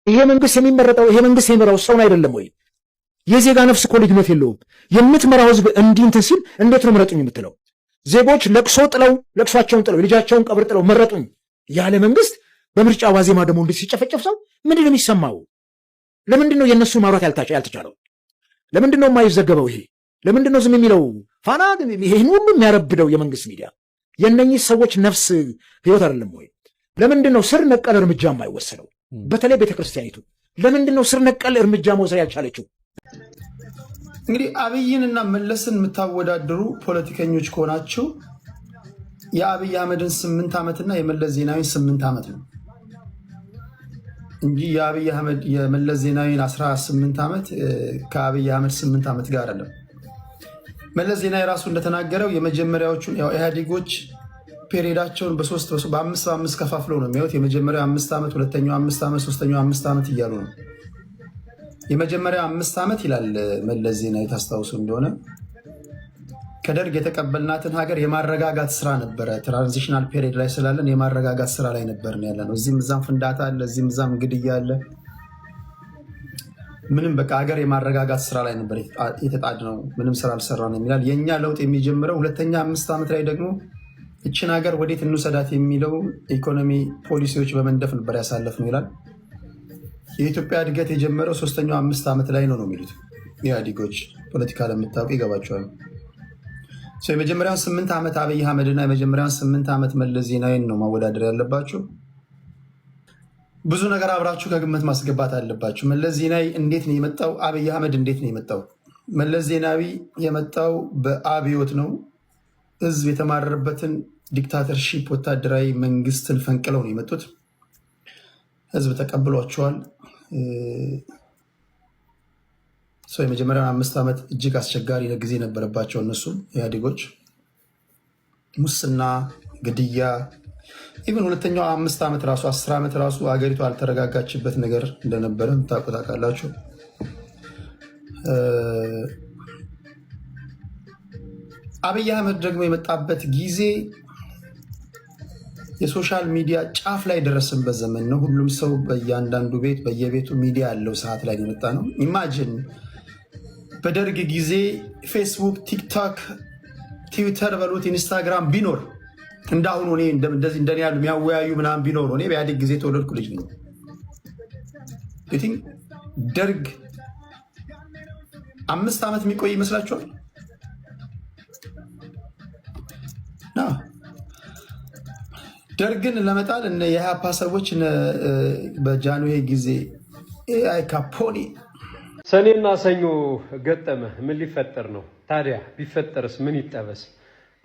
ይሄ መንግስት የሚመረጠው ይሄ መንግስት የሚመራው ሰውን አይደለም ወይ? የዜጋ ነፍስ እኮ ልዩነት የለውም። የምትመራው ህዝብ እንዲህ እንትን ሲል እንዴት ነው ምረጡኝ የምትለው? ዜጎች ለቅሷቸውን ጥለው ልጃቸውን ቀብር ጥለው መረጡኝ ያለ መንግስት በምርጫ ዋዜማ ደግሞ እንዴት ሲጨፈጨፍ ሰው ምንድን ነው የሚሰማው? ለምንድን ነው የእነሱ ማውራት ያልተቻለው? ለምንድን ነው የማይዘገበው? ይሄ ለምንድን ነው ዝም የሚለው? ፋና ይሄን ሁሉ የሚያረብደው የመንግስት ሚዲያ የእነኚህ ሰዎች ነፍስ ህይወት አይደለም ወይ? ለምንድን ነው ስር ነቀል እርምጃ የማይወሰደው? በተለይ ቤተክርስቲያኒቱ ለምንድን ነው ስር ነቀል እርምጃ መውሰድ ያልቻለችው? እንግዲህ አብይንና መለስን የምታወዳድሩ ፖለቲከኞች ከሆናችሁ የአብይ አህመድን 8 ዓመትና የመለስ ዜናዊን 8 ዓመት ነው እንጂ የአብይ አህመድ የመለስ ዜናዊን 18 ዓመት ከአብይ አህመድ 8 ዓመት ጋር አይደለም። መለስ ዜናዊ ራሱ እንደተናገረው የመጀመሪያዎቹን ኢህአዴጎች ፔሪዳቸውን በ5 ከፋፍለው ነው የሚያዩት። የመጀመሪያው 5 ዓመት፣ ሁለተኛው 5 ዓመት፣ ሶስተኛው 5 ዓመት እያሉ ነው። የመጀመሪያው 5 ዓመት ይላል መለስ ዜናዊ ታስታውሱ እንደሆነ ከደርግ የተቀበልናትን ሀገር የማረጋጋት ስራ ነበረ። ትራንዚሽናል ፔሪድ ላይ ስላለን የማረጋጋት ስራ ላይ ነበርን ያለ ነው። እዚህም እዛም ፍንዳታ አለ፣ እዚህም እዛም ግድያ አለ። ምንም በቃ ሀገር የማረጋጋት ስራ ላይ ነበር የተጣድነው፣ ምንም ስራ አልሰራንም ይላል። የእኛ ለውጥ የሚጀምረው ሁለተኛ 5 ዓመት ላይ ደግሞ እችን ሀገር ወዴት እንውሰዳት የሚለው ኢኮኖሚ ፖሊሲዎች በመንደፍ ነበር ያሳለፍነው ይላል። የኢትዮጵያ እድገት የጀመረው ሶስተኛው 5 ዓመት ላይ ነው የሚሉት ኢህአዴጎች። ፖለቲካ ለምታውቁ ይገባቸዋል። የመጀመሪያውን 8 ዓመት አብይ አህመድና የመጀመሪያውን 8 ዓመት መለስ ዜናዊን ነው ማወዳደር ያለባችሁ። ብዙ ነገር አብራችሁ ከግምት ማስገባት አለባችሁ። መለስ ዜናዊ እንዴት ነው የመጣው? አብይ አህመድ እንዴት ነው የመጣው? መለስ ዜናዊ የመጣው በአብዮት ነው። ህዝብ የተማረረበትን ዲክታተርሺፕ ወታደራዊ መንግስትን ፈንቅለው ነው የመጡት። ህዝብ ተቀብሏቸዋል። የመጀመሪያውን 5 ዓመት እጅግ አስቸጋሪ ጊዜ ነበረባቸው እነሱም ኢህአዴጎች። ሙስና፣ ግድያ፣ ኢቨን ሁለተኛው 5 ዓመት ራሱ 10 ዓመት ራሱ ሀገሪቱ አልተረጋጋችበት ነገር እንደነበረ ታውቃላችሁ። አብይ አህመድ ደግሞ የመጣበት ጊዜ የሶሻል ሚዲያ ጫፍ ላይ ደረስንበት ዘመን ነው። ሁሉም ሰው በእያንዳንዱ ቤት በየቤቱ ሚዲያ ያለው ሰዓት ላይ የመጣ ነው። ኢማጂን በደርግ ጊዜ ፌስቡክ፣ ቲክቶክ፣ ትዊተር በሉት ኢንስታግራም ቢኖር እንዳሁኑ እኔ እንደዚህ እንደኔ ያሉ የሚያወያዩ ምናምን ቢኖሩ እኔ በኢህአዴግ ጊዜ የተወለድኩ ልጅ ነው። ደርግ 5 ዓመት የሚቆይ ይመስላችኋል? ደርግን ለመጣል እነ የኢህአፓ ሰዎች በጃንሆይ ጊዜ ኤአይ ካፖኒ ሰኔና ሰኞ ገጠመ። ምን ሊፈጠር ነው ታዲያ? ቢፈጠርስ ምን ይጠበስ?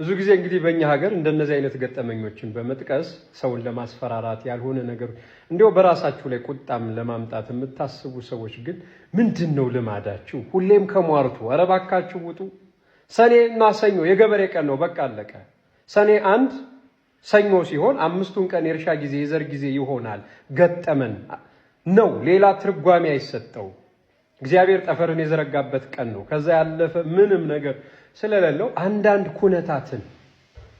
ብዙ ጊዜ እንግዲህ በእኛ ሀገር እንደነዚህ አይነት ገጠመኞችን በመጥቀስ ሰውን ለማስፈራራት ያልሆነ ነገር እንዲያው በራሳችሁ ላይ ቁጣም ለማምጣት የምታስቡ ሰዎች ግን ምንድን ነው ልማዳችሁ? ሁሌም ከሟርቱ ኧረ እባካችሁ ውጡ። ሰኔና ሰኞ የገበሬ ቀን ነው፣ በቃ አለቀ። ሰኔ 1 ሰኞ ሲሆን 5ቱን ቀን የእርሻ ጊዜ የዘር ጊዜ ይሆናል። ገጠመን ነው፣ ሌላ ትርጓሜ አይሰጠው። እግዚአብሔር ጠፈርን የዘረጋበት ቀን ነው። ከዛ ያለፈ ምንም ነገር ስለሌለው አንዳንድ ኩነታትን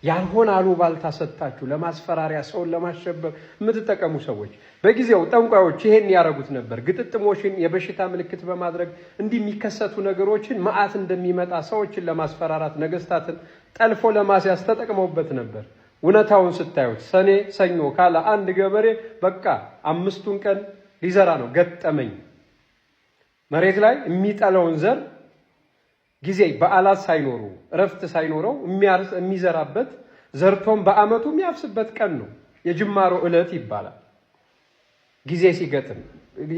ያልሆነ አሉባልታ ሰጣችሁ ለማስፈራሪያ ሰውን ለማሸበር የምትጠቀሙ ሰዎች በጊዜው ጠንቋዮች ይሄን ያደረጉት ነበር። ግጥጥሞችን የበሽታ ምልክት በማድረግ እንዲህ የሚከሰቱ ነገሮችን መዓት እንደሚመጣ ሰዎችን ለማስፈራራት ነገስታትን ጠልፎ ለማስያዝ ተጠቅመውበት ነበር። እውነታውን ስታዩት ሰኔ ሰኞ ካለ አንድ ገበሬ በቃ 5ቱን ቀን ሊዘራ ነው። ገጠመኝ መሬት ላይ የሚጠለውን ዘር ጊዜ በዓላት ሳይኖሩ እረፍት ሳይኖረው የሚዘራበት ዘርቶም በአመቱ የሚያፍስበት ቀን ነው። የጅማሮ ዕለት ይባላል። ጊዜ ሲገጥም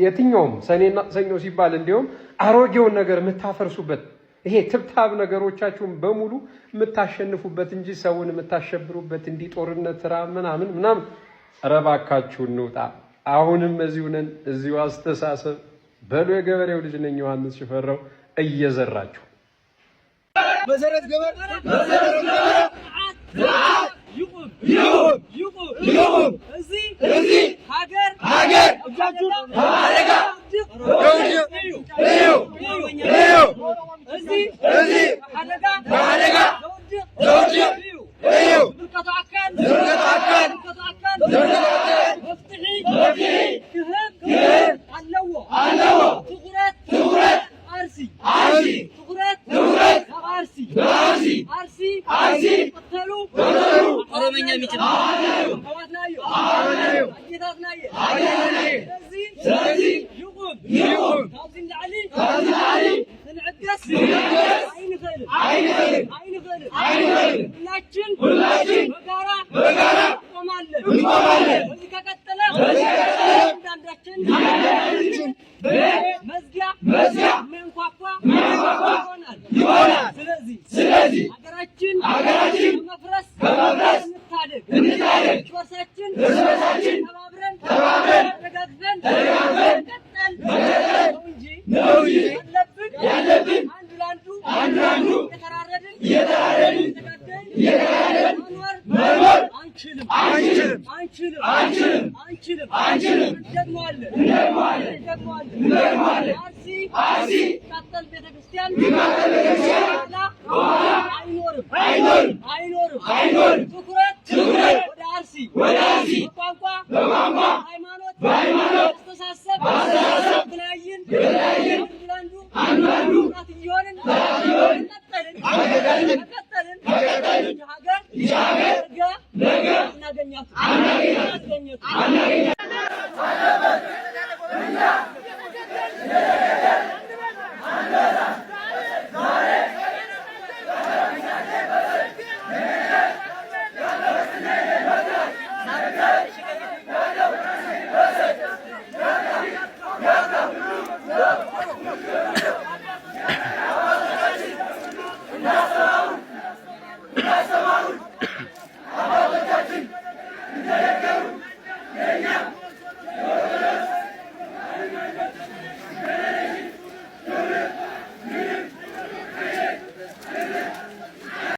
የትኛውም ሰኔና ሰኞ ሲባል እንዲሁም አሮጌውን ነገር የምታፈርሱበት ይሄ ትብታብ ነገሮቻችሁን በሙሉ የምታሸንፉበት እንጂ ሰውን የምታሸብሩበት እንዲህ ጦርነት ስራ ምናምን ኧረ እባካችሁ እንውጣ። አሁንም እዚሁ ነን፣ እዚሁ አስተሳሰብ በሉ። የገበሬው ልጅ ነኝ ዮሐንስ ሽፈራው። እየዘራችሁ መሰረት ገበሬ ይቁም እዚህ ሀገር እጃችሁ አደጋ እዚህ አደጋ ሁላችን በጋራ እንቆማለን። በዚህ ከቀጠለ አንዳንዳችን መዝጊያ መንኳኳ ይሆናል። ስለዚህ ሀገራችን ከመፍረስ እንታደግ። እርሳችን ተባብረን ተደጋግፈን ቀጠል ነው እንጂ ያለብን አንዱ ለአንዱ እየተራረድን መኖር አንችልም። እንደግመዋለን። አርሲ ሲቃጠል ቤተክርስቲያን አይኖርም። ትኩረት ወደ አርሲ በቋንቋ በሃይማኖት አስተሳሰብ ተለያይን አንዱ ራት እየሆንን ቀጠልን ሀገር ነገ እናገኛት።